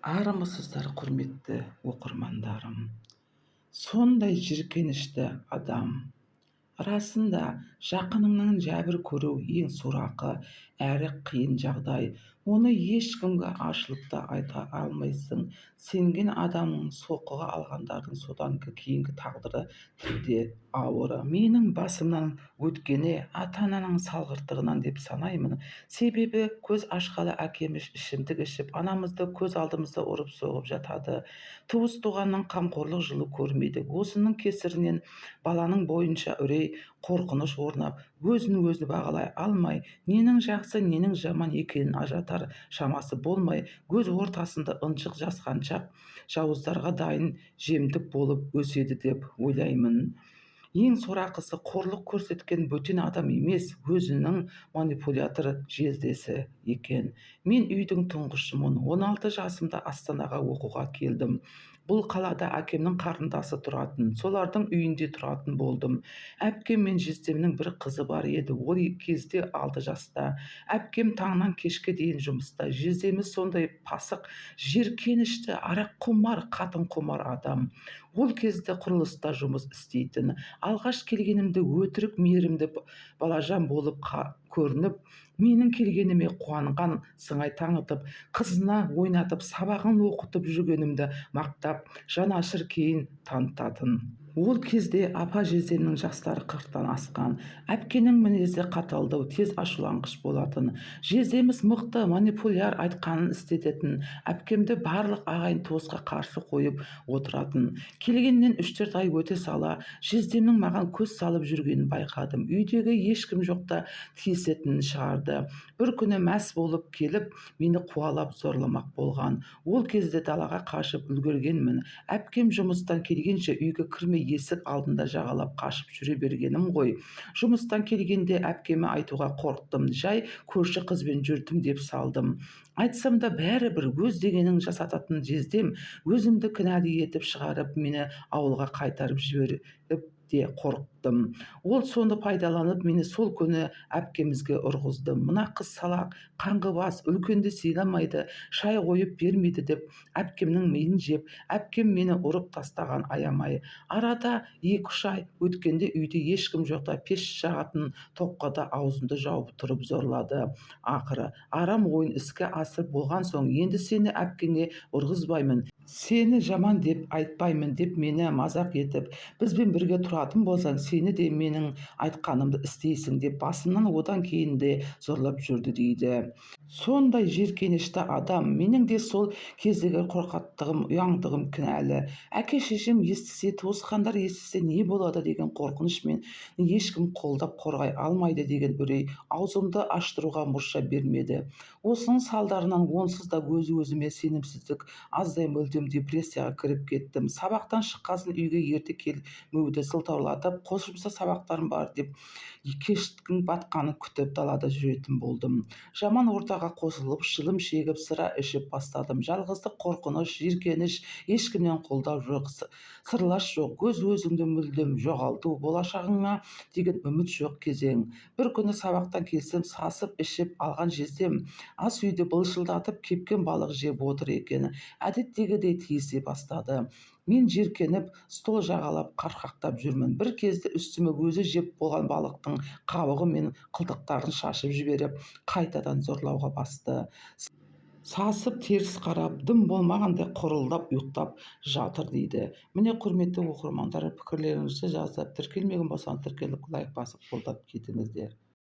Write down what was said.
Армысыздар, құрметті оқырмандарым. Сондай жиіркенішті адам. Расында жақыныңнан жәбір көру ең сорақы әрі қиын жағдай. Оны ешкімге ашылып та айта алмайсың. Сенген адамың соққыға алғандардың содан кейінгі тағдыры тіпті ауыр. Менің басымнан өткені ата-ананың салғырттығынан деп санаймын. Себебі көз ашқалы әкеміз ішімдік ішіп, анамызды көз алдымызда ұрып соғып жатады. Туыс туғанның қамқорлық жылы көрмедік. Осының кесірінен баланың бойынша үрей, қорқыныш орнап, өзін-өзі бағалай алмай, ненің жақсы, ненің жаман екенін ажыратар шамасы болмай, көз ортасында ынжық жасқаншақ жауыздарға дайын жемтік болып өседі деп ойлаймын. Ең сорақысы, қорлық көрсеткен бөтен адам емес, өзінің манипулятор жездесі екен. Мен үйдің тұңғышымын. 16 жасымда Астанаға оқуға келдім. Бұл қалада әкемнің қарындасы тұратын, солардың үйінде тұратын болдым. Әпкем мен жездемнің бір қызы бар еді, ол кезде 6 жаста. Әпкем таңнан кешке дейін жұмыста, жездеміз сондай пасық, жиіркенішті, арақ құмар, қатын құмар адам. Ол кезде құрылыста жұмыс істейтін. Алғаш келгенімде өтірік мейірімді балажан болып көрініп, менің келгеніме қуанған сыңай танытып, қызына ойнатып, сабағын оқытып жүргенімді мақтап, жанашыр кейін танытатын. Ол кезде апа жездемнің жастары 40-тан асқан. Әпкенің мінезі қаталдау, тез ашуланғыш болатын. Жездеміз мықты, манипуляр, айтқанын істететін. Әпкемді барлық ағайын туысқа қарсы қойып отыратын. Келгеннен 3-4 ай өте сала, жездемнің маған көз салып жүргенін байқадым. Үйдегі ешкім жоқта тиісетінін шығарды. Бір күні мәс болып келіп, мені қуалап зорламақ болған. Ол кезде далаға қашып үлгергенмін. Әпкем жұмыстан келгенше үйге кірмей есік алдында жағалап қашып жүре бергенім ғой. Жұмыстан келгенде әпкеме айтуға қорықтым. Жай көрші қызбен жүрдім деп салдым. Айтсам да бәрібір өз дегенін жасататын жездем өзімді кінәлі етіп шығарып, мені ауылға қайтарып жіберіп де қорықтым. Ол соны пайдаланып, мені сол күні әпкемізге ұрғызды. Мына қыз салақ, қаңғыбас, үлкенді сыйламайды, шай қойып бермейді деп әпкемнің миын жеп, әпкем мені ұрып тастаған аямай. Арада 2-3 ай өткенде үйде ешкім жоқта пеш жағатын тоққа да аузымды жауып тұрып зорлады. Ақыры арам ойын іске асырып болған соң, енді сені әпкеңе ұрғызбаймын, сені жаман деп айтпаймын деп мені мазақ етіп, бізбен бірге тұратын болсаң, сені де менің айтқанымды істейсің деп басымнан одан кейін де зорлап жүрді дейді. Сондай жиіркенішті адам. Менің де сол кездегі қорқақтығым, ұяңдығым кінәлі. Әке-шешем естісе, туысқандар естісе не болады деген қорқынышмен, ешкім қолдап қорғай алмайды деген үрей аузымды аштыруға мұрша бермеді. Осының салдарынан онсыз да өзіме сенімсіздік, аздай мүлдем депрессияға кіріп кеттім. Сабақтан шыққасын үйге ерте келмеуді сылтаулатып, қосымша сабақтарым бар деп кештің батқанын күтіп далада жүретін болдым. Жаман ортаға қосылып, шылым шегіп, сыра ішіп бастадым. Жалғыздық, қорқыныш, жиіркеніш, ешкімнен қолдау жоқ, сырлас жоқ, өз-өзіңді мүлдем жоғалту, болашағыңа деген үміт жоқ кезең. Bir күні сабақтан келсем, сасып ішіп алған жездем ас үйде былшылдатып кепкен балық жеп отыр екен. Әдеттегідей тиісе бастады. Мен жиіркеніп, стол жағалап қарқақтап жүрмін. Bir кезде үстіме өзі жеп болған балықтың қабығы мен қылтықтарын шашып жіберіп, қайтадан зорлауға басты. Сасып теріс қарап, дым болмағандай құрылдап ұйықтап жатыр дейді. Міне, құрметті оқырмандар, пікірлеріңізді жазып, тіркелмеген болсаңыз тіркеліп, лайк басып қолдап кетіңіздер.